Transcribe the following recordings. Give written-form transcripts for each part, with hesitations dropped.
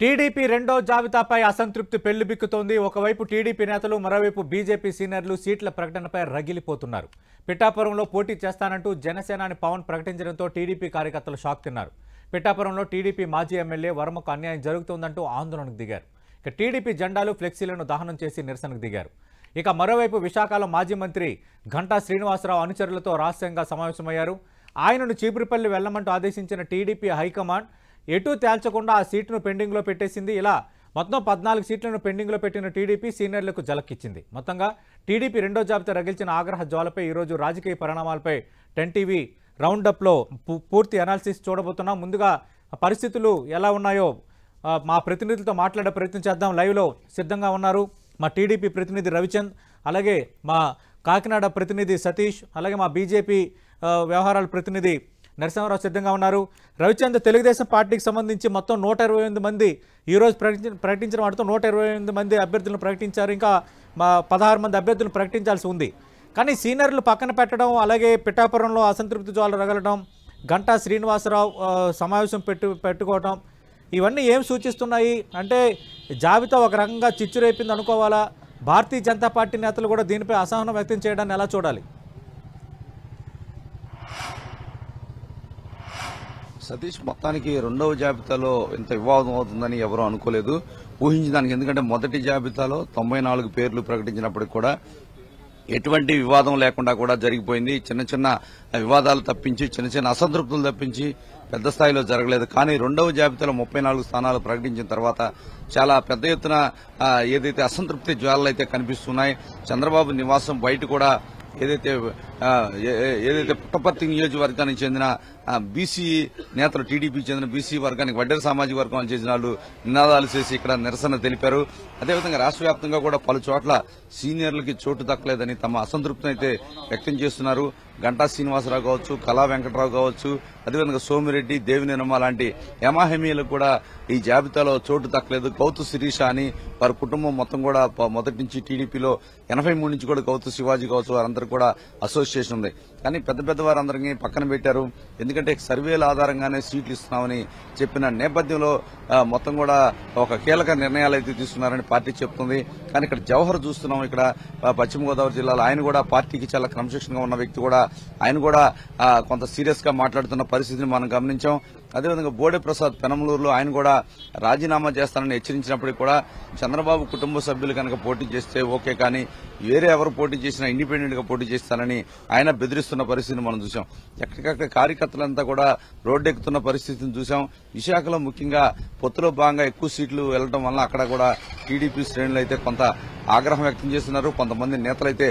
TDP రెండో జాబితాపై అసంతృప్తి పెళ్లిబిక్కుతోంది. ఒకవైపు టీడీపీ నేతలు, మరోవైపు బీజేపీ సీనియర్లు సీట్ల ప్రకటనపై రగిలిపోతున్నారు. పిఠాపురంలో పోటీ చేస్తానంటూ జనసేనాని పవన్ ప్రకటించడంతో టీడీపీ కార్యకర్తలు షాక్ తిన్నారు. పిఠాపురంలో టీడీపీ మాజీ ఎమ్మెల్యే వర్మకు అన్యాయం జరుగుతోందంటూ ఆందోళనకు దిగారు. ఇక టీడీపీ జెండాలు, ఫ్లెక్సీలను దహనం చేసి నిరసనకు దిగారు. ఇక మరోవైపు విశాఖలో మాజీ మంత్రి గంటా శ్రీనివాసరావు అనుచరులతో రహస్యంగా సమావేశమయ్యారు. ఆయనను చీపురుపల్లి వెళ్లమంటూ ఆదేశించిన టీడీపీ హైకమాండ్ ఎటూ తేల్చకుండా ఆ సీటును పెండింగ్లో పెట్టేసింది. ఇలా మొత్తం 14 సీట్లను పెండింగ్లో పెట్టిన టీడీపీ సీనియర్లకు జలక్కిచ్చింది. మొత్తంగా టీడీపీ రెండో జాబితా రగిల్చిన ఆగ్రహ జ్వాలపై ఈరోజు రాజకీయ పరిణామాలపై 10 టీవీ రౌండప్లో పూర్తి అనాలిసిస్ చూడబోతున్నాం. ముందుగా పరిస్థితులు ఎలా ఉన్నాయో మా ప్రతినిధులతో మాట్లాడే ప్రయత్నం చేద్దాం. లైవ్లో సిద్ధంగా ఉన్నారు మా టీడీపీ ప్రతినిధి రవిచంద్, అలాగే మా కాకినాడ ప్రతినిధి సతీష్, అలాగే మా బీజేపీ వ్యవహారాల ప్రతినిధి నరసింహారావు సిద్ధంగా ఉన్నారు. రవిచంద్, తెలుగుదేశం పార్టీకి సంబంధించి మొత్తం 128 మంది ఈరోజు ప్రకటించిన వాటితో 128 మంది అభ్యర్థులను ప్రకటించారు. ఇంకా 16 మంది అభ్యర్థులను ప్రకటించాల్సి ఉంది. కానీ సీనియర్లు పక్కన పెట్టడం, అలాగే పిఠాపురంలో అసంతృప్తి జ్వాల రగలడం, గంటా శ్రీనివాసరావు సమావేశం పెట్టుకోవడం, ఇవన్నీ ఏం సూచిస్తున్నాయి అంటే జాబితా ఒక రకంగా చిచ్చురేపింది అనుకోవాలా? భారతీయ జనతా పార్టీ నేతలు కూడా దీనిపై అసహనం వ్యక్తం చేయడాన్ని ఎలా చూడాలి? సతీష్, మొత్తానికి రెండవ జాబితాలో ఇంత వివాదం అవుతుందని ఎవరూ అనుకోలేదు, ఊహించడానికి. ఎందుకంటే మొదటి జాబితాలో 94 పేర్లు ప్రకటించినప్పటికి కూడా ఎటువంటి వివాదం లేకుండా కూడా జరిగిపోయింది. చిన్న చిన్న వివాదాలు తప్పించి, చిన్న చిన్న అసంతృప్తులు తప్పించి పెద్ద స్థాయిలో జరగలేదు. కానీ రెండవ జాబితాలో 34 స్థానాలు ప్రకటించిన తర్వాత చాలా పెద్ద ఎత్తున ఏదైతే అసంతృప్తి జ్వాలలు అయితే కనిపిస్తున్నాయి. చంద్రబాబు నివాసం బయట కూడా ఏదైతే పుట్టపర్తి నియోజకవర్గానికి చెందిన బీసీ నేతలు, టీడీపీ చెందిన బీసీ వర్గానికి, వడ్డేర సామాజిక వర్గానికి చెందిన వాళ్ళు నినాదాలు చేసి ఇక్కడ నిరసన తెలిపారు. అదేవిధంగా రాష్ట్ర వ్యాప్తంగా కూడా పలు చోట్ల సీనియర్లకి చోటు దక్కలేదని తమ అసంతృప్తిని అయితే వ్యక్తం చేస్తున్నారు. గంటా శ్రీనివాసరావు కావచ్చు, కళా వెంకటరావు కావచ్చు, అదేవిధంగా సోమిరెడ్డి, దేవినేనమ్మ లాంటి యమాహమీలకు కూడా ఈ జాబితాలో చోటు దక్కలేదు. గౌతు శిరీష అని వారి కుటుంబం మొత్తం కూడా మొదటి నుంచి టీడీపీలో 83 నుంచి కూడా గౌతు శివాజీ కావచ్చు, వారందరూ కూడా అసోసియేషన్ ఉంది. కానీ పెద్ద పెద్ద వారందరినీ పక్కన పెట్టారు. ఎందుకంటే సర్వేల ఆధారంగానే సీట్లు ఇస్తున్నామని చెప్పిన నేపథ్యంలో మొత్తం కూడా ఒక కీలక నిర్ణయాలు అయితే తీసుకున్నారని పార్టీ చెప్తుంది. కానీ ఇక్కడ జవహర్ చూస్తున్నాం, ఇక్కడ పశ్చిమ గోదావరి జిల్లాలో ఆయన కూడా పార్టీకి చాలా క్రమశిక్షణగా ఉన్న వ్యక్తి కూడా, ఆయన కూడా కొంత సీరియస్ గా మాట్లాడుతున్న పరిస్థితిని మనం గమనించాం. అదేవిధంగా బోడే ప్రసాద్ పెనమలూరులో ఆయన కూడా రాజీనామా చేస్తానని హెచ్చరించినప్పటికీ కూడా చంద్రబాబు కుటుంబ సభ్యులు కనుక పోటీ చేస్తే ఓకే, కానీ వేరే ఎవరు పోటీ చేసినా ఇండిపెండెంట్ గా పోటీ చేస్తానని ఆయన బెదిరిస్తున్న పరిస్థితిని మనం చూసాం. ఎక్కడికక్కడ కార్యకర్తలంతా కూడా రోడ్డెక్కుతున్న పరిస్థితిని చూసాం. విశాఖలో ముఖ్యంగా పొత్తులో భాగంగా ఎక్కువ సీట్లు వెళ్లడం వల్ల అక్కడ కూడా టీడీపీ శ్రేణులు అయితే కొంత ఆగ్రహం వ్యక్తం చేస్తున్నారు. కొంతమంది నేతలైతే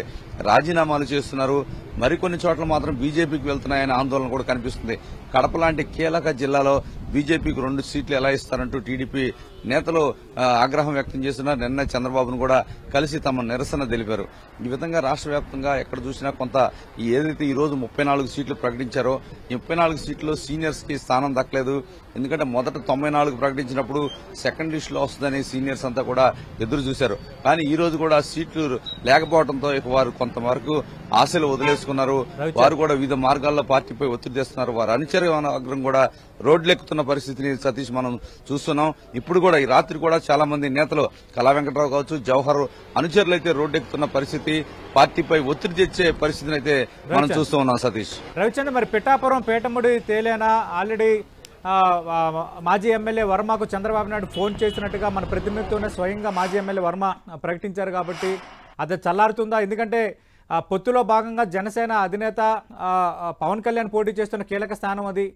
రాజీనామాలు చేస్తున్నారు. మరికొన్ని చోట్ల మాత్రం బీజేపీకి వెళ్తున్నాయనే ఆందోళన కూడా కనిపిస్తుంది. కడప లాంటి కీలక జిల్లాలో బీజేపీకి 2 సీట్లు ఎలా ఇస్తారంటూ టీడీపీ నేతలు ఆగ్రహం వ్యక్తం చేస్తున్నారు. నిన్న చంద్రబాబును కూడా కలిసి తమ నిరసన తెలిపారు. ఈ విధంగా రాష్ట్ర వ్యాప్తంగా ఎక్కడ చూసినా కొంత ఏదైతే ఈ రోజు 34 సీట్లు ప్రకటించారో ఈ 34 సీట్లు సీనియర్స్ కి స్థానం దక్కలేదు. ఎందుకంటే మొదట 94 ప్రకటించినప్పుడు సెకండ్ లిస్ట్ లో వస్తుందని సీనియర్స్ అంతా కూడా ఎదురు చూశారు. కానీ ఈ రోజు కూడా సీట్లు లేకపోవడంతో వారు కొంతవరకు ఆశలు వదిలేసుకున్నారు. వారు కూడా వివిధ మార్గాల్లో పార్టీపై ఒత్తిడి తెస్తున్నారు. వారు అనుచరులు కూడా రోడ్లెక్కుతున్న పరిస్థితిని సతీష్ మనం చూస్తున్నాం. ఇప్పుడు కూడా ఈ రాత్రి కూడా చాలా మంది నేతలు, కళా వెంకటరావు కావచ్చు, జవహర్ అనుచరులు అయితే రోడ్డెక్కుతున్న పరిస్థితి, పార్టీపై ఒత్తిడి తెచ్చే పరిస్థితిని అయితే మనం చూస్తూ ఉన్నాం. సతీష్, రవిచంద్ర, మరి పిఠాపురం పేటముడి తేలేనా? ఆల్రెడీ మాజీ ఎమ్మెల్యే వర్మకు చంద్రబాబు నాయుడు ఫోన్ చేసినట్టుగా మన ప్రతినిధితోనే స్వయంగా మాజీ ఎమ్మెల్యే వర్మ ప్రకటించారు. కాబట్టి అది చల్లారుతుందా? ఎందుకంటే పొత్తులో భాగంగా జనసేన అధినేత పవన్ కళ్యాణ్ పోటీ చేస్తున్న కీలక స్థానం అది.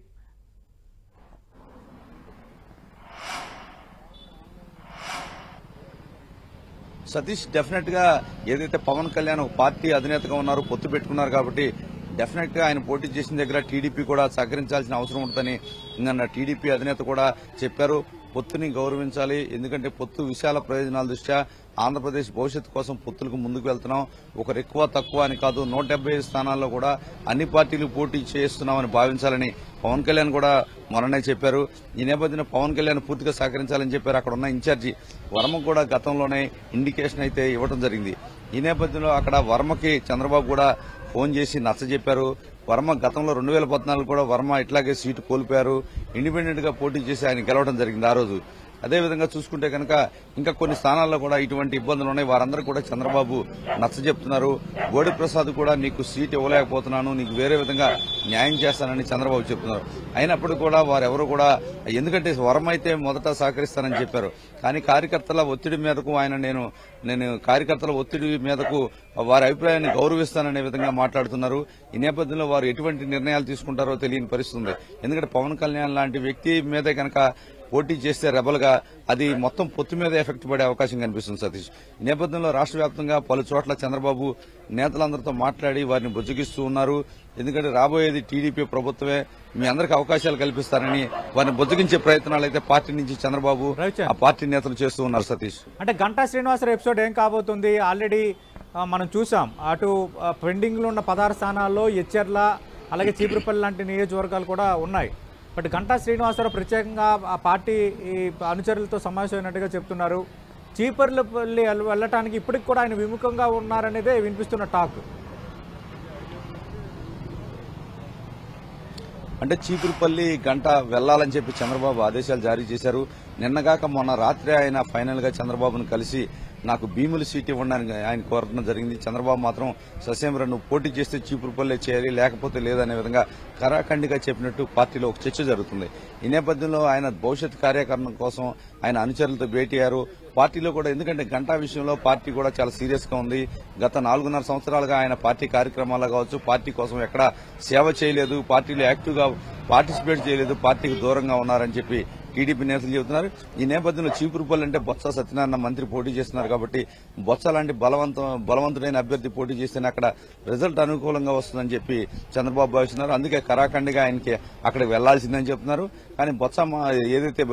సతీష్, డెఫినెట్ గా ఏదైతే పవన్ కళ్యాణ్ ఒక పార్టీ అధినేతగా ఉన్నారు, పొత్తు పెట్టుకున్నారు కాబట్టి డెఫినెట్ గా ఆయన పోటీ చేసిన దగ్గర టీడీపీ కూడా సహకరించాల్సిన అవసరం ఉంటుందని నిన్న టీడీపీ అధినేత కూడా చెప్పారు. పొత్తుని గౌరవించాలి, ఎందుకంటే పొత్తు విశాల ప్రయోజనాల దృష్ట్యా ఆంధ్రప్రదేశ్ భవిష్యత్తు కోసం పొత్తులకు ముందుకు వెళ్తున్నాం. ఒకరు ఎక్కువ తక్కువ అని కాదు, 175 స్థానాల్లో కూడా అన్ని పార్టీలు పోటీ చేస్తున్నామని భావించాలని పవన్ కళ్యాణ్ కూడా మొన్ననే చెప్పారు. ఈ నేపథ్యంలో పవన్ కళ్యాణ్ పూర్తిగా సహకరించాలని చెప్పారు. అక్కడ ఉన్న ఇన్ఛార్జి వర్మ కూడా గతంలోనే ఇండికేషన్ అయితే ఇవ్వడం జరిగింది. ఈ నేపథ్యంలో అక్కడ వర్మకి చంద్రబాబు కూడా ఫోన్ చేసి నచ్చజెప్పారు. వర్మ గతంలో 2014 కూడా వర్మ ఇట్లాగే సీటు కోల్పోయారు. ఇండిపెండెంట్ గా పోటీ చేసి ఆయన గెలవడం జరిగింది. ఆ రోజు అదేవిధంగా చూసుకుంటే కనుక ఇంకా కొన్ని స్థానాల్లో కూడా ఇటువంటి ఇబ్బందులు ఉన్నాయి. వారందరూ కూడా చంద్రబాబు నచ్చజెప్తున్నారు. బోడి ప్రసాద్ కూడా నీకు సీట్ ఇవ్వలేకపోతున్నాను, నీకు వేరే విధంగా న్యాయం చేస్తానని చంద్రబాబు చెప్తున్నారు. అయినప్పుడు కూడా వారెవరు కూడా, ఎందుకంటే వరం అయితే మొదట సహకరిస్తానని చెప్పారు, కానీ కార్యకర్తల ఒత్తిడి మీదకు ఆయన నేను కార్యకర్తల ఒత్తిడి మీదకు వారి అభిప్రాయాన్ని గౌరవిస్తాననే విధంగా మాట్లాడుతున్నారు. ఈ నేపథ్యంలో వారు ఎటువంటి నిర్ణయాలు తీసుకుంటారో తెలియని పరిస్థితి ఉంది. ఎందుకంటే పవన్ కళ్యాణ్ లాంటి వ్యక్తి మీదే కనుక పోటీ చేస్తే రెబల్గా అది మొత్తం పొత్తు మీద ఎఫెక్ట్ పడే అవకాశం కనిపిస్తుంది సతీష్. ఈ నేపథ్యంలో రాష్ట్ర వ్యాప్తంగా పలు చోట్ల చంద్రబాబు నేతలందరితో మాట్లాడి వారిని బుజ్జగిస్తూ ఉన్నారు. ఎందుకంటే రాబోయేది టీడీపీ ప్రభుత్వమే, మీ అందరికీ అవకాశాలు కల్పిస్తారని వారిని బుజ్జగించే ప్రయత్నాలు అయితే పార్టీ నుంచి చంద్రబాబు ఆ పార్టీ నేతలు చేస్తూ ఉన్నారు సతీష్. అంటే గంటా శ్రీనివాసరావు ఎపిసోడ్ ఏం కాబోతుంది? ఆల్రెడీ మనం చూసాం, అటు పెండింగ్ లో ఉన్న 16 స్థానాల్లో ఎచ్చెర్ల అలాగే చీపురుపల్లి లాంటి నియోజకవర్గాలు కూడా ఉన్నాయి. బట్ గంటా శ్రీనివాసరావు ప్రత్యేకంగా ఆ పార్టీ అనుచరులతో సమావేశమైనట్టుగా చెప్తున్నారు. చీపురుపల్లి వెళ్ళటానికి ఇప్పటికి కూడా ఆయన విముఖంగా ఉన్నారనేదే వినిపిస్తున్న టాక్. అంటే చీపురుపల్లి గంట వెళ్లాలని చెప్పి చంద్రబాబు ఆదేశాలు జారీ చేశారు. నిన్నగాక మొన్న రాత్రి ఆయన ఫైనల్ గా చంద్రబాబును కలిసి నాకు భీముల సీట్ ఇవ్వడానికి ఆయన కోరడం జరిగింది. చంద్రబాబు మాత్రం ససేమరా నువ్వు పోటీ చేస్తే చీపురుపల్లె చేయాలి, లేకపోతే లేదనే విధంగా కరాఖండిగా చెప్పినట్టు పార్టీలో ఒక చర్చ జరుగుతుంది. ఈ నేపథ్యంలో ఆయన భవిష్యత్ కార్యక్రమం కోసం ఆయన అనుచరులతో భేటీ అయ్యారు. పార్టీలో కూడా, ఎందుకంటే గంటా విషయంలో పార్టీ కూడా చాలా సీరియస్ గా ఉంది. గత 4.5 సంవత్సరాలుగా ఆయన పార్టీ కార్యక్రమాల్లో కావచ్చు, పార్టీ కోసం ఎక్కడా సేవ చేయలేదు, పార్టీలో యాక్టివ్ గా పార్టిసిపేట్ చేయలేదు, పార్టీకి దూరంగా ఉన్నారని చెప్పి టీడీపీ నేతలు చెబుతున్నారు. ఈ నేపథ్యంలో చీపురుపల్లి అంటే బొత్స సత్యనారాయణ మంత్రి పోటీ చేస్తున్నారు కాబట్టి బొత్స లాంటి బలవంతుడైన అభ్యర్థి పోటీ చేస్తేనే అక్కడ రిజల్ట్ అనుకూలంగా వస్తుందని చెప్పి చంద్రబాబు భావిస్తున్నారు. అందుకే కరాఖండిగా ఆయనకి అక్కడికి వెళ్లాల్సిందని చెప్తున్నారు. కానీ బొత్స ఏదైతే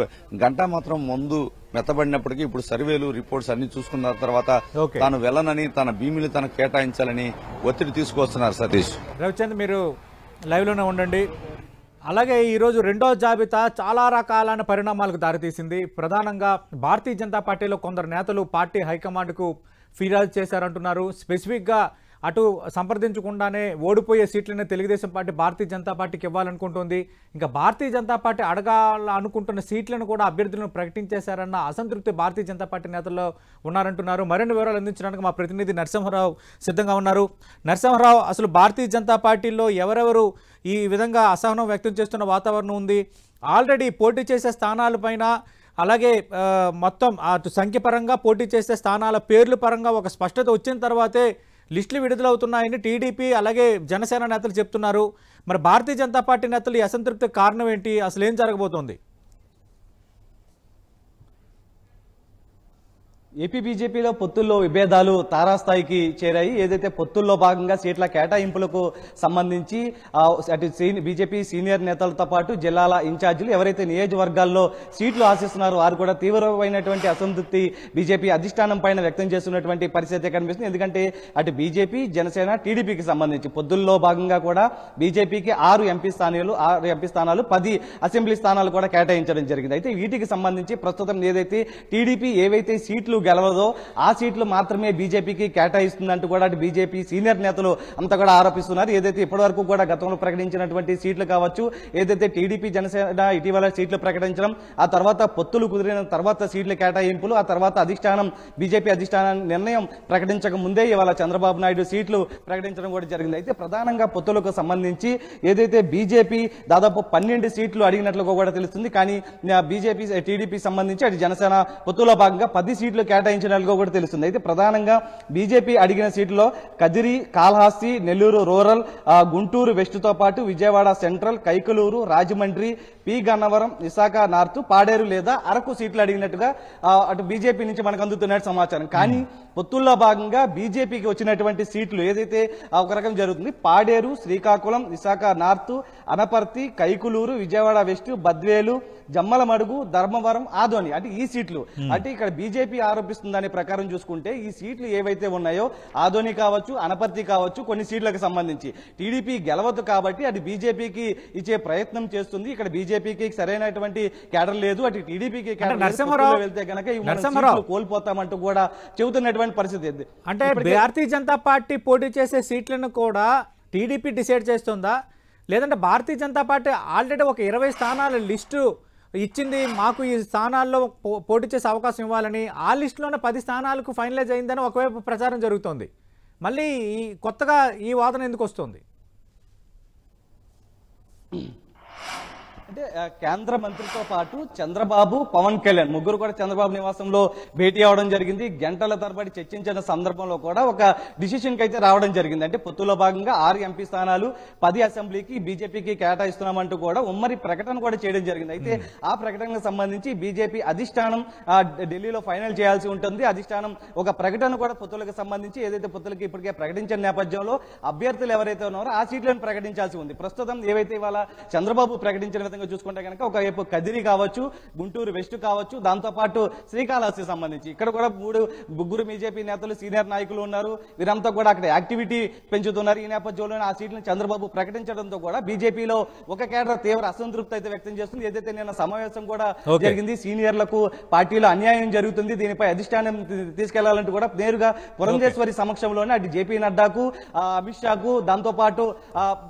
గంటా మాత్రం ముందు మెత్తబడినప్పటికీ ఇప్పుడు సర్వేలు రిపోర్ట్స్ అన్ని చూసుకున్న తర్వాత తాను వెళ్లనని, తన భీమిని తనకు కేటాయించాలని ఒత్తిడి తీసుకొస్తున్నారు. సతీష్, రవిచంద్ మీరు లైవ్ లోనే ఉండండి. అలాగే ఈరోజు రెండో జాబితా చాలా రకాలైన పరిణామాలకు దారితీసింది. ప్రధానంగా భారతీయ జనతా పార్టీలో కొందరు నేతలు పార్టీ హైకమాండ్కు ఫిర్యాదు చేశారంటున్నారు. స్పెసిఫిక్గా అటు సంప్రదించకుండానే ఓడిపోయే సీట్లను తెలుగుదేశం పార్టీ భారతీయ జనతా పార్టీకి ఇవ్వాలనుకుంటుంది. ఇంకా భారతీయ జనతా పార్టీ అడగాలనుకుంటున్న సీట్లను కూడా అభ్యర్థులను ప్రకటించేశారన్న అసంతృప్తి భారతీయ జనతా పార్టీ నేతల్లో ఉన్నారంటున్నారు. మరిన్ని వివరాలు అందించడానికి మా ప్రతినిధి నరసింహారావు సిద్ధంగా ఉన్నారు. నరసింహారావు, అసలు భారతీయ జనతా పార్టీలో ఎవరెవరు ఈ విధంగా అసహనం వ్యక్తం చేస్తున్న వాతావరణం ఉంది? ఆల్రెడీ పోటీ చేసే స్థానాలపైన అలాగే మొత్తం అటు సంఖ్యపరంగా పోటీ చేసే స్థానాల పేర్ల పరంగా ఒక స్పష్టత వచ్చిన తర్వాతే లిస్టులు విడుదలవుతున్నాయని టీడీపీ అలాగే జనసేన నేతలు చెప్తున్నారు. మరి భారతీయ జనతా పార్టీ నేతలు ఈ అసంతృప్తికి కారణం ఏంటి? అసలు ఏం జరగబోతోంది? ఏపీ బీజేపీలో పొత్తుల్లో విభేదాలు తారాస్థాయికి చేరాయి. ఏదైతే పొత్తుల్లో భాగంగా సీట్ల కేటాయింపులకు సంబంధించి అటు బీజేపీ సీనియర్ నేతలతో పాటు జిల్లాల ఇన్ఛార్జీలు ఎవరైతే నియోజకవర్గాల్లో సీట్లు ఆశిస్తున్నారో వారు కూడా తీవ్రమైనటువంటి అసంతృప్తి బీజేపీ అధిష్టానం పైన వ్యక్తం చేస్తున్నటువంటి పరిస్థితి కనిపిస్తుంది. ఎందుకంటే అటు బీజేపీ, జనసేన, టీడీపీకి సంబంధించి పొత్తుల్లో భాగంగా కూడా బీజేపీకి 6 ఎంపీ స్థానాలు 10 అసెంబ్లీ స్థానాలు కూడా కేటాయించడం జరిగింది. అయితే వీటికి సంబంధించి ప్రస్తుతం ఏదైతే టీడీపీ ఏవైతే సీట్లు గెలవదో ఆ సీట్లు మాత్రమే బీజేపీకి కేటాయిస్తుందంటూ కూడా అటు బీజేపీ సీనియర్ నేతలు అంతా కూడా ఆరోపిస్తున్నారు. ఏదైతే ఇప్పటివరకు కూడా గతంలో ప్రకటించినటువంటి సీట్లు కావచ్చు, ఏదైతే టీడీపీ, జనసేన ఇటీవల సీట్లు ప్రకటించడం, ఆ తర్వాత పొత్తులు కుదిరిన తర్వాత సీట్ల కేటాయింపులు, ఆ తర్వాత అధిష్టానం బీజేపీ అధిష్టానం నిర్ణయం ప్రకటించక ముందే ఇవాళ చంద్రబాబు నాయుడు సీట్లు ప్రకటించడం కూడా జరిగింది. అయితే ప్రధానంగా పొత్తులకు సంబంధించి ఏదైతే బీజేపీ దాదాపు 12 సీట్లు అడిగినట్లుగా కూడా తెలుస్తుంది. కానీ బీజేపీ, టీడీపీ సంబంధించి అటు జనసేన పొత్తులో భాగంగా 10 సీట్లు కేటాయించినట్లుగా కూడా తెలుస్తుంది. అయితే ప్రధానంగా బీజేపీ అడిగిన సీట్లో కదిరి, కాళహస్తి, నెల్లూరు రూరల్, గుంటూరు వెస్ట్ తో పాటు Vijayawada central, Kaikaluru, Rajahmundry, P Gannavaram, Visakha north, Paderu లేదా అరకు సీట్లు అడిగినట్టుగా అటు బీజేపీ నుంచి మనకు అందుతున్నట్టు సమాచారం. కానీ పొత్తుల్లో భాగంగా బీజేపీకి వచ్చినటువంటి సీట్లు ఏదైతే ఒక రకం జరుగుతుంది, పాడేరు, శ్రీకాకుళం, విశాఖ నార్త్, అనపర్తి, కైకులూరు, విజయవాడ వెస్ట్, బద్వేలు, జమ్మలమడుగు, ధర్మవరం, ఆదోని అంటే ఈ సీట్లు అంటే ఇక్కడ బీజేపీ ఆరోపిస్తుంది దాని ప్రకారం చూసుకుంటే ఈ సీట్లు ఏవైతే ఉన్నాయో ఆదోని కావచ్చు, అనపర్తి కావచ్చు, కొన్ని సీట్లకు సంబంధించి టీడీపీ గెలవదు కాబట్టి అది బీజేపీకి ఇచ్చే ప్రయత్నం చేస్తుంది. ఇక్కడ బీజేపీకి సరైనటువంటి కేడర్ లేదు, అటు టీడీపీకి వెళ్తే కనుక కోల్పోతామంటూ కూడా చెబుతున్నటువంటి పరిస్థితి. అంటే భారతీయ జనతా పార్టీ పోటీ చేసే సీట్లను కూడా టీడీపీ డిసైడ్ చేస్తుందా, లేదంటే భారతీయ జనతా పార్టీ ఆల్రెడీ ఒక 20 స్థానాల లిస్టు ఇచ్చింది మాకు ఈ స్థానాల్లో పోటీ చేసే అవకాశం ఇవ్వాలని, ఆ లిస్టులోనే 10 స్థానాలకు ఫైనలైజ్ అయిందని ఒకవైపు ప్రచారం జరుగుతోంది. మళ్ళీ ఈ కొత్తగా ఈ వాదన ఎందుకు వస్తుంది? అంటే కేంద్ర మంత్రితో పాటు చంద్రబాబు, పవన్ కళ్యాణ్ ముగ్గురు కూడా చంద్రబాబు నివాసంలో భేటీ అవడం జరిగింది. గంటల తరబడి చర్చించిన సందర్భంలో కూడా ఒక డిసిషన్ కి అయితే రావడం జరిగింది. అంటే పొత్తులో భాగంగా 6 ఎంపీ స్థానాలు 10 అసెంబ్లీకి బీజేపీకి కేటాయిస్తున్నామంటూ కూడా ఉమ్మడి ప్రకటన కూడా చేయడం జరిగింది. అయితే ఆ ప్రకటనకు సంబంధించి బీజేపీ అధిష్టానం ఢిల్లీలో ఫైనల్ చేయాల్సి ఉంటుంది. అధిష్టానం ఒక ప్రకటన కూడా పొత్తులకు సంబంధించి ఏదైతే పొత్తులకి ఇప్పటికే ప్రకటించిన నేపథ్యంలో అభ్యర్థులు ఎవరైతే ఉన్నారో ఆ సీట్లను ప్రకటించాల్సి ఉంది. ప్రస్తుతం ఏవైతే ఇవాళ చంద్రబాబు ప్రకటించిన విధంగా చూసుకుంటే కనుక ఒకవైపు కదిరి కావచ్చు, గుంటూరు వెస్ట్ కావచ్చు, దాంతోపాటు శ్రీకాళహస్తి సంబంధించి ఇక్కడ కూడా ముగ్గురు బీజేపీ నేతలు సీనియర్ నాయకులు ఉన్నారు. వీరంతా కూడా అక్కడ యాక్టివిటీ పెంచుతున్నారు. ఈ నేపథ్యంలోనే ఆ సీట్లను చంద్రబాబు ప్రకటించడంతో కూడా బీజేపీలో ఒక కేడర్ తీవ్ర అసంతృప్తి అయితే వ్యక్తం చేస్తుంది. ఏదైతే నిన్న సమావేశం కూడా జరిగింది, సీనియర్లకు పార్టీలో అన్యాయం జరుగుతుంది, దీనిపై అధిష్టానం తీసుకెళ్లాలంటూ కూడా నేరుగా పురంధేశ్వరి సమక్షంలోనే అటు జేపీ నడ్డాకు, అమిత్ షాకు, దాంతోపాటు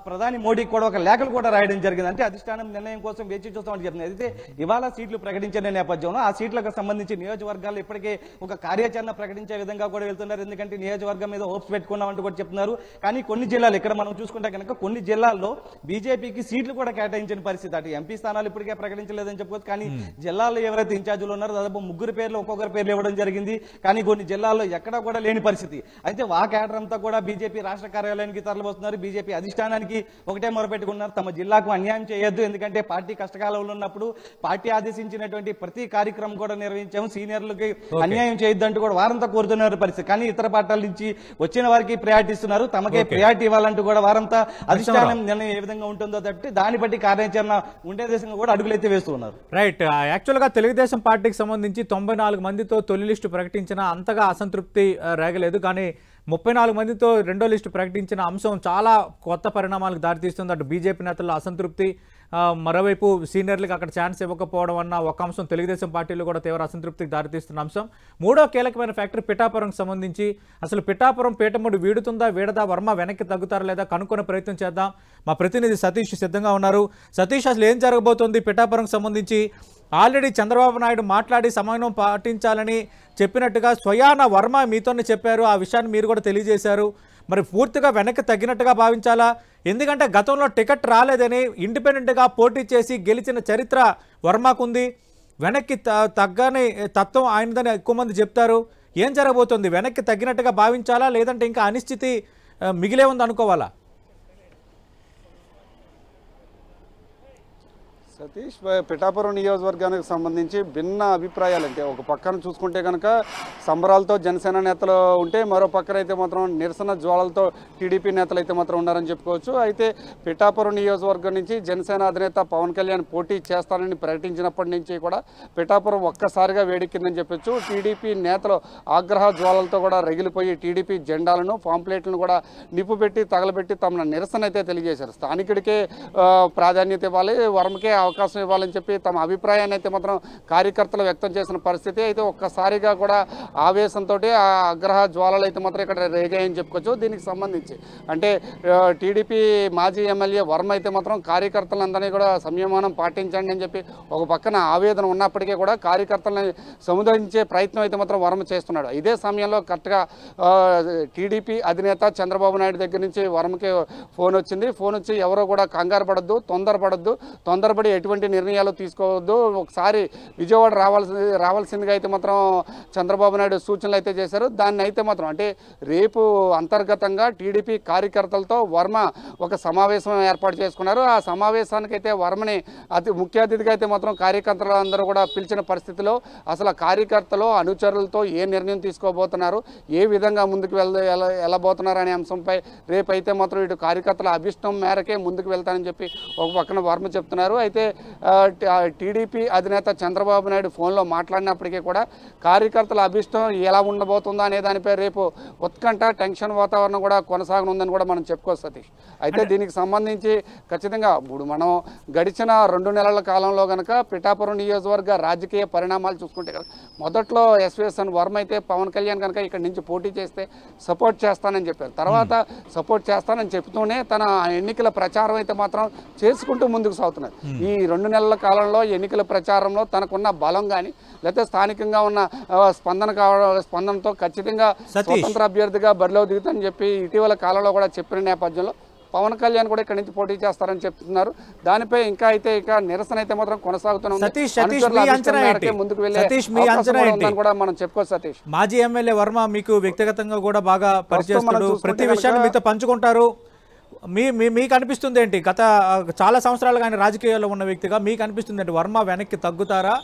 ప్రధాని మోడీకి కూడా ఒక లేఖలు కూడా రాయడం జరిగింది. అంటే అధిష్టానం నిర్ణయం కోసం వేచి చూస్తామని చెప్తుంది. అయితే ఇవాళ సీట్లు ప్రకటించిన నేపథ్యంలో ఆ సీట్లకు సంబంధించి నియోజకవర్గాలు ఇప్పటికే ఒక కార్యాచరణ ప్రకటించే విధంగా కూడా వెళ్తున్నారు. ఎందుకంటే నియోజకవర్గం మీద హోప్స్ పెట్టుకున్నామంటూ కూడా చెప్తున్నారు. కానీ కొన్ని జిల్లాలు ఇక్కడ మనం చూసుకుంటే కనుక కొన్ని జిల్లాల్లో బీజేపీకి సీట్లు కూడా కేటాయించిన పరిస్థితి. అటు ఎంపీ స్థానాలు ఇప్పటికే ప్రకటించలేదని చెప్పుకోవచ్చు. కానీ జిల్లాల్లో ఎవరైతే ఇన్ఛార్జీలు ఉన్నారో దాదాపు 3 పేర్లు ఒక్కొక్కరి పేర్లు ఇవ్వడం జరిగింది. కానీ కొన్ని జిల్లాల్లో ఎక్కడా కూడా లేని పరిస్థితి. అయితే ఆ కేడర్ అంతా కూడా బీజేపీ రాష్ట్ర కార్యాలయానికి తరలివస్తున్నారు. బీజేపీ అధిష్టానానికి ఒకటే మొరపెట్టుకున్నారు, తమ జిల్లాకు అన్యాయం చేయొద్దు, ఎందుకంటే పార్టీ కష్టకాలంలో ఉన్నప్పుడు పార్టీ ఆదేశించినటువంటి ప్రతి కార్యక్రమం కూడా నిర్వహించాము, సీనియర్లకి అన్యాయం చేయొద్దంటూ కూడా వారంతా కోరుతున్నారు పరిస్థితి. కానీ ఇతర పార్టీల నుంచి వచ్చిన వారికి ప్రయారిటీ ఇస్తున్నారు, తమకే ప్రయారిటీ ఇవ్వాలంటూ కూడా వారంతా అధిష్టానం నిర్ణయం ఏ విధంగా ఉంటుందో తప్పి దాన్ని బట్టి కార్యాచరణ ఉండే దేశంగా కూడా అడుగులైతే వేస్తూ ఉన్నారు. రైట్. యాక్చువల్ గా తెలుగుదేశం పార్టీకి సంబంధించి 94 మందితో తొలి లిస్టు ప్రకటించిన అంతగా అసంతృప్తి రేగలేదు. కానీ 34 మందితో రెండో లిస్టు ప్రకటించిన అంశం చాలా కొత్త పరిణామాలకు దారితీస్తుంది. అటు బీజేపీ నేతల్లో అసంతృప్తి, మరోవైపు సీనియర్లకు అక్కడ ఛాన్స్ ఇవ్వకపోవడం అన్న ఒక అంశం తెలుగుదేశం పార్టీలో కూడా తీవ్ర అసంతృప్తికి దారితీస్తున్న అంశం. మూడో కీలకమైన ఫ్యాక్టర్ పిఠాపురంకి సంబంధించి. అసలు పిఠాపురం పీఠముడు వీడుతుందా వీడదా, వర్మ వెనక్కి తగ్గుతారా లేదా కనుక్కునే ప్రయత్నం చేద్దాం. మా ప్రతినిధి సతీష్ సిద్ధంగా ఉన్నారు. సతీష్, అసలు ఏం జరగబోతోంది పిఠాపురంకి సంబంధించి? ఆల్రెడీ చంద్రబాబు నాయుడు మాట్లాడి సమన్వయం పాటించాలని చెప్పినట్టుగా స్వయాన వర్మ మీతోనే చెప్పారు. ఆ విషయాన్ని మీరు కూడా తెలియజేశారు. మరి పూర్తిగా వెనక్కి తగ్గినట్టుగా భావించాలా? ఎందుకంటే గతంలో టికెట్ రాలేదని ఇండిపెండెంట్గా పోటీ చేసి గెలిచిన చరిత్ర వర్మకుంది. వెనక్కి తగ్గని తత్వం ఆయనదని ఎక్కువ మంది చెప్తారు. ఏం జరగబోతుంది? వెనక్కి తగ్గినట్టుగా భావించాలా, లేదంటే ఇంకా అనిశ్చితి మిగిలే ఉంది అనుకోవాలా? సతీష్, పిఠాపురం నియోజకవర్గానికి సంబంధించి భిన్న అభిప్రాయాలు. అంటే ఒక పక్కన చూసుకుంటే కనుక సంబరాలతో జనసేన నేతలు ఉంటే, మరో పక్కన అయితే మాత్రం నిరసన జ్వాలలతో టీడీపీ నేతలు అయితే మాత్రం ఉన్నారని చెప్పుకోవచ్చు. అయితే పిఠాపురం నియోజకవర్గం నుంచి జనసేన అధినేత పవన్ కళ్యాణ్ పోటీ చేస్తానని ప్రకటించినప్పటి నుంచి కూడా పిఠాపురం ఒక్కసారిగా వేడెక్కిందని చెప్పొచ్చు. టీడీపీ నేతలు ఆగ్రహ జ్వాలలతో కూడా రగిలిపోయి టీడీపీ జెండాలను, పాంప్లెట్లను కూడా నిప్పు పెట్టి తగలబెట్టి తమ నిరసన అయితే తెలియజేశారు. స్థానికుడికే ప్రాధాన్యత ఇవ్వాలి, వర్మకే అవకాశం ఇవ్వాలని చెప్పి తమ అభిప్రాయాన్ని అయితే మాత్రం కార్యకర్తలు వ్యక్తం చేసిన పరిస్థితి. అయితే ఒక్కసారిగా కూడా ఆవేశంతో ఆ ఆగ్రహ జ్వాలలు అయితే మాత్రం ఇక్కడ రేగాయని చెప్పుకోవచ్చు. దీనికి సంబంధించి అంటే టీడీపీ మాజీ ఎమ్మెల్యే వర్మ అయితే మాత్రం కార్యకర్తలందరినీ కూడా సంయమనం పాటించండి అని చెప్పి ఒక పక్కన ఆవేదన ఉన్నప్పటికీ కూడా కార్యకర్తలని సముదాయించే ప్రయత్నం అయితే మాత్రం వర్మ చేస్తున్నాడు. ఇదే సమయంలో కరెక్ట్గా టీడీపీ అధినేత చంద్రబాబు నాయుడు దగ్గర నుంచి వర్మకి ఫోన్ వచ్చింది. ఫోన్ వచ్చి ఎవరో కూడా కంగారు పడద్దు, తొందరపడి ఎటువంటి నిర్ణయాలు తీసుకోవద్దు, ఒకసారి విజయవాడ రావాల్సిందిగా అయితే మాత్రం చంద్రబాబు నాయుడు సూచనలు అయితే చేశారు. దాన్ని అయితే మాత్రం అంటే రేపు అంతర్గతంగా టీడీపీ కార్యకర్తలతో వర్మ ఒక సమావేశం ఏర్పాటు చేసుకున్నారు. ఆ సమావేశానికి అయితే వర్మని ముఖ్య అతిథిగా అయితే మాత్రం కార్యకర్తలందరూ కూడా పిలిచిన పరిస్థితిలో అసలు కార్యకర్తలు అనుచరులతో ఏ నిర్ణయం తీసుకోబోతున్నారు, ఏ విధంగా ముందుకు వెళ్ళబోతున్నారు అనే అంశంపై రేపైతే మాత్రం ఇటు కార్యకర్తల అభిష్టం మేరకే ముందుకు వెళ్తానని చెప్పి ఒక పక్కన వర్మ చెప్తున్నారు. అయితే టీడీపీ అధినేత చంద్రబాబు నాయుడు ఫోన్లో మాట్లాడినప్పటికీ కూడా కార్యకర్తల అభిష్టం ఎలా ఉండబోతుందో అనే దానిపై రేపు ఉత్కంఠ, టెన్షన్ వాతావరణం కూడా కొనసాగనుందని కూడా మనం చెప్పుకోవచ్చు సతీష్. అయితే దీనికి సంబంధించి ఖచ్చితంగా ఇప్పుడు మనం గడిచిన 2 నెలల కాలంలో కనుక పిఠాపురం నియోజకవర్గ రాజకీయ పరిణామాలు చూసుకుంటే కనుక మొదట్లో ఎస్వీఎస్ఎన్ వర్మ అయితే పవన్ కళ్యాణ్ కనుక ఇక్కడి నుంచి పోటీ చేస్తే సపోర్ట్ చేస్తానని చెప్పారు. తర్వాత సపోర్ట్ చేస్తానని చెప్తూనే తన ఎన్నికల ప్రచారం అయితే మాత్రం చేసుకుంటూ ముందుకు సాగుతున్నారు. ఈ ఈ 2 నెలల కాలంలో ఎన్నికల ప్రచారంలో తనకున్న బలం కానీ లేకపోతే స్థానికంగా ఉన్న స్పందనతో ఖచ్చితంగా స్వతంత్ర అభ్యర్థిగా బరిలో దిగుతానని చెప్పి ఇటీవల కాలంలో కూడా చెప్పిన నేపథ్యంలో పవన్ కళ్యాణ్ కూడా ఇక్కడ నుంచి పోటీ చేస్తారని చెప్తున్నారు. దానిపై ఇంకా నిరసన అయితే మాత్రం కొనసాగుతున్నాం. ముందుకు వెళ్ళే కూడా మనం చెప్పుకోవచ్చు. సతీష్, మాజీ ఎమ్మెల్యే వర్మ మీకు వ్యక్తిగతంగా కూడా బాగా పరిచయస్తుడు, ప్రతి విషయాన్ని మీతో పంచుకుంటారు. మీకు అనిపిస్తుంది ఏంటి, గత చాలా సంవత్సరాలుగా ఆయన రాజకీయాల్లో ఉన్న వ్యక్తిగా మీకు అనిపిస్తుంది ఏంటి, వర్మ వెనక్కి తగ్గుతారా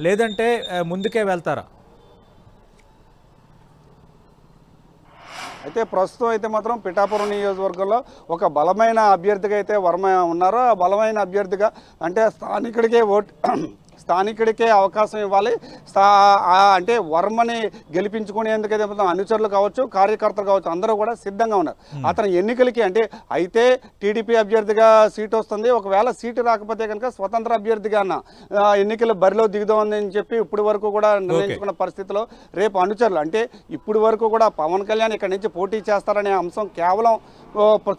లేదంటే ముందుకే వెళ్తారా? అయితే ప్రస్తుతం అయితే మాత్రం పిఠాపురం నియోజకవర్గంలో ఒక బలమైన అభ్యర్థిగా అయితే వర్మ ఉన్నారో, ఆ బలమైన అభ్యర్థిగా అంటే స్థానికుడికే అవకాశం ఇవ్వాలి. అంటే వర్మని గెలిపించుకునేందుకైతే అనుచరులు కావచ్చు, కార్యకర్తలు కావచ్చు, అందరూ కూడా సిద్ధంగా ఉన్నారు. అతను ఎన్నికలకి అయితే టీడీపీ అభ్యర్థిగా సీటు వస్తుంది, ఒకవేళ సీటు రాకపోతే కనుక స్వతంత్ర అభ్యర్థిగా ఎన్నికల బరిలో దిగుదామని చెప్పి ఇప్పుడు వరకు కూడా నిర్ణయించుకున్న పరిస్థితిలో రేపు అనుచరులు అంటే ఇప్పుడు వరకు కూడా పవన్ కళ్యాణ్ ఇక్కడ నుంచి పోటీ చేస్తారనే అంశం కేవలం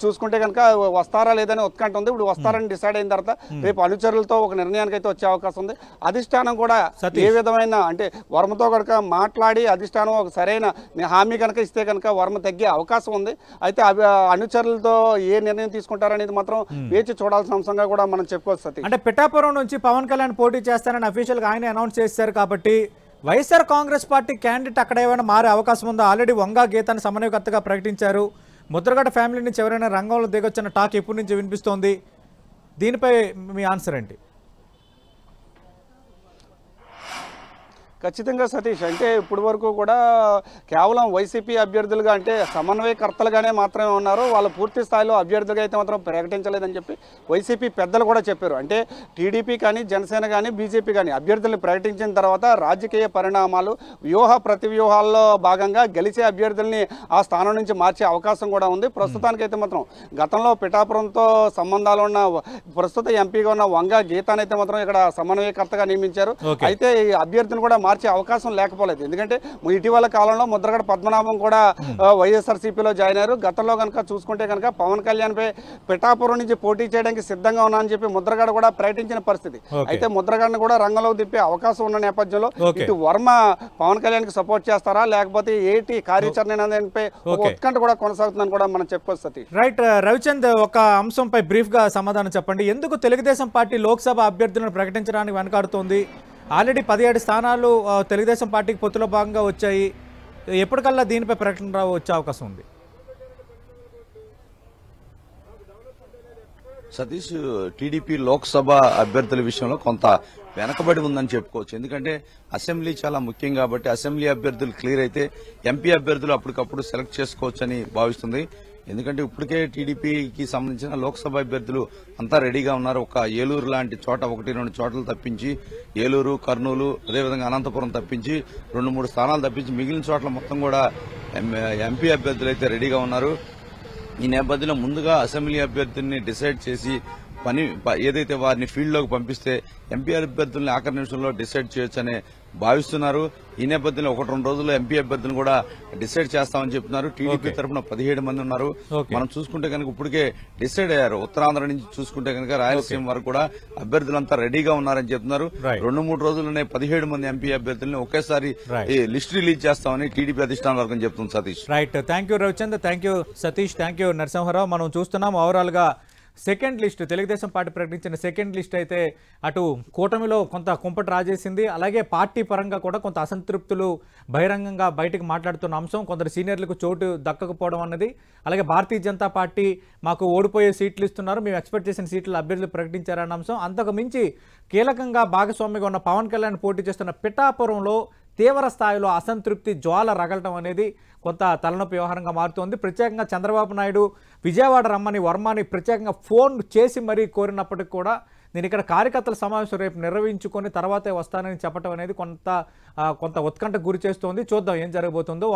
చూసుకుంటే కనుక వస్తారా లేదని ఉత్కంఠ ఉంది. ఇప్పుడు వస్తారని డిసైడ్ అయిన తర్వాత రేపు అనుచరులతో ఒక నిర్ణయానికి అయితే వచ్చే అవకాశం ఉంది. అధిష్టానం కూడా ఏ విధమైన అంటే వర్మతో కనుక మాట్లాడి అధిష్టానం ఒక సరైన హామీ కనుక ఇస్తే కనుక వర్మ తగ్గే అవకాశం ఉంది. అయితే అనుచరులతో ఏ నిర్ణయం తీసుకుంటారనేది మాత్రం వేచి చూడాల్సిన అంశంగా కూడా మనం చెప్పుకోవచ్చు. సతీష్, అంటే పిఠాపురం నుంచి పవన్ కళ్యాణ్ పోటీ చేస్తారని అఫీషియల్గా ఆయన అనౌన్స్ చేశారు కాబట్టి వైఎస్ఆర్ కాంగ్రెస్ పార్టీ క్యాండిడేట్ అక్కడ ఏమైనా మారే అవకాశం ఉందో? ఆల్రెడీ వంగా గీతాన్ని సమన్వయకర్తగా ప్రకటించారు. ముద్రగడ ఫ్యామిలీ నుంచి ఎవరైనా రంగంలో దిగొచ్చిన టాక్ ఎప్పటి నుంచి వినిపిస్తోంది? దీనిపై మీ ఆన్సర్ ఏంటి? ఖచ్చితంగా సతీష్, అంటే ఇప్పుడు వరకు కూడా కేవలం వైసీపీ అభ్యర్థులుగా అంటే సమన్వయకర్తలుగానే మాత్రమే ఉన్నారు. వాళ్ళు పూర్తి స్థాయిలో అభ్యర్థులుగా అయితే మాత్రం ప్రకటించలేదని చెప్పి వైసీపీ పెద్దలు కూడా చెప్పారు. అంటే టీడీపీ కానీ జనసేన కానీ బీజేపీ కానీ అభ్యర్థులను ప్రకటించిన తర్వాత రాజకీయ పరిణామాలు ప్రతివ్యూహాల్లో భాగంగా గెలిచే అభ్యర్థుల్ని ఆ స్థానం నుంచి మార్చే అవకాశం కూడా ఉంది. ప్రస్తుతానికైతే మాత్రం గతంలో పిఠాపురంతో సంబంధాలు ఉన్న ప్రస్తుత ఎంపీగా ఉన్న వంగా గీతానైతే మాత్రం ఇక్కడ సమన్వయకర్తగా నియమించారు. అయితే ఈ అభ్యర్థిని కూడా మార్చే అవకాశం లేకపోలేదు. ఎందుకంటే ఇటీవల కాలంలో ముద్రగడ పద్మనాభం కూడా వైఎస్ఆర్సీపీలో జాయిన్ అయ్యారు. గతంలో కనుక చూసుకుంటే కనుక పవన్ కళ్యాణ్ పై పిఠాపురం నుంచి పోటీ చేయడానికి సిద్ధంగా ఉన్నా అని చెప్పి ముద్రగడ కూడా ప్రకటించిన పరిస్థితి. అయితే ముద్రగడను కూడా రంగంలోకి తిప్పే అవకాశం ఉన్న నేపథ్యంలో ఇటు వర్మ పవన్ కళ్యాణ్ కి సపోర్ట్ చేస్తారా లేకపోతే ఏంటి కార్యాచరణ ఉత్కంఠ కూడా కొనసాగుతుందని కూడా మనం చెప్పుకోవచ్చు. రైట్ రవిచంద్, ఒక అంశంపై బ్రీఫ్ గా సమాధానం చెప్పండి. ఎందుకు తెలుగుదేశం పార్టీ లోక్సభ అభ్యర్థులను ప్రకటించడానికి వెనకాడుతోంది? ఆల్రెడీ 17 స్థానాలు తెలుగుదేశం పార్టీకి పొత్తులో భాగంగా వచ్చాయి. ఎప్పటికల్లా దీనిపై ప్రకటన వచ్చే అవకాశం ఉంది? సతీష్, టీడీపీ లోక్సభ అభ్యర్థుల విషయంలో కొంత వెనకబడి ఉందని చెప్పుకోవచ్చు. ఎందుకంటే అసెంబ్లీ చాలా ముఖ్యం కాబట్టి అసెంబ్లీ అభ్యర్థులు క్లియర్ అయితే ఎంపీ అభ్యర్థులు అప్పటికప్పుడు సెలెక్ట్ చేసుకోవచ్చని భావిస్తుంది. ఎందుకంటే ఇప్పటికే టీడీపీకి సంబంధించిన లోక్సభ అభ్యర్థులు అంతా రెడీగా ఉన్నారు. ఒక ఏలూరు లాంటి చోట 1-2 చోట్ల తప్పించి ఏలూరు, కర్నూలు, అదేవిధంగా అనంతపురం తప్పించి 2-3 స్థానాలు తప్పించి మిగిలిన చోట్ల మొత్తం కూడా ఎంపీ అభ్యర్థులు అయితే రెడీగా ఉన్నారు. ఈ నేపథ్యంలో ముందుగా అసెంబ్లీ అభ్యర్థుల్ని డిసైడ్ చేసి ఏదైతే వారిని ఫీల్డ్ లోకి పంపిస్తే ఎంపీ అభ్యర్థుల్ని ఆఖరి నిమిషంలో డిసైడ్ చేయొచ్చని భావిస్తున్నారు. ఈ నేపథ్యంలో 1-2 రోజుల్లో ఎంపీ అభ్యర్థులను కూడా డిసైడ్ చేస్తామని చెప్తున్నారు. టీడీపీ తరఫున 17 మంది ఉన్నారు. మనం చూసుకుంటే కనుక ఇప్పటికే డిసైడ్ అయ్యారు. ఉత్తరాంధ్ర నుంచి చూసుకుంటే కనుక రాయలసీమ వరకు కూడా అభ్యర్థులంతా రెడీగా ఉన్నారని చెప్తున్నారు. 2-3 రోజుల్లోనే 17 మంది ఎంపీ అభ్యర్థులను ఒకేసారి లిస్ట్ రిలీజ్ చేస్తామని టీడీపీ అధిష్టానం వర్గం చెప్తుంది. Satish, right, thank you Ravichandra, thank you Satish, thank you Narasimharao. మనం చూస్తున్నాం ఓవరాల్ గా సెకండ్ లిస్ట్, తెలుగుదేశం పార్టీ ప్రకటించిన సెకండ్ లిస్ట్ అయితే అటు కూటమిలో కొంత కుంపటి రాజేసింది. అలాగే పార్టీ పరంగా కూడా కొంత అసంతృప్తులు బహిరంగంగా బయటకు మాట్లాడుతున్న అంశం, కొందరు సీనియర్లకు చోటు దక్కకపోవడం అన్నది. అలాగే భారతీయ జనతా పార్టీ మాకు ఓడిపోయే సీట్లు ఇస్తున్నారు, మేము ఎక్స్పెక్ట్ చేసిన సీట్లు అభ్యర్థులు ప్రకటించారన్న అంశం. అంతకు మించి కీలకంగా భాగస్వామిగా ఉన్న పవన్ కళ్యాణ్ పోటీ చేస్తున్న పిఠాపురంలో తీవ్ర స్థాయిలో అసంతృప్తి జ్వాల రగలటం అనేది కొంత తలనొప్పి వ్యవహారంగా మారుతోంది. ప్రత్యేకంగా చంద్రబాబు నాయుడు విజయవాడ రమ్మని వర్మని ప్రత్యేకంగా ఫోన్ చేసి మరీ కోరినప్పటికీ కూడా నేను ఇక్కడ కార్యకర్తల సమావేశం రేపు నిర్వహించుకొని తర్వాతే వస్తానని చెప్పడం అనేది కొంత ఉత్కంఠకు గురి చేస్తోంది. చూద్దాం ఏం జరగబోతుందో.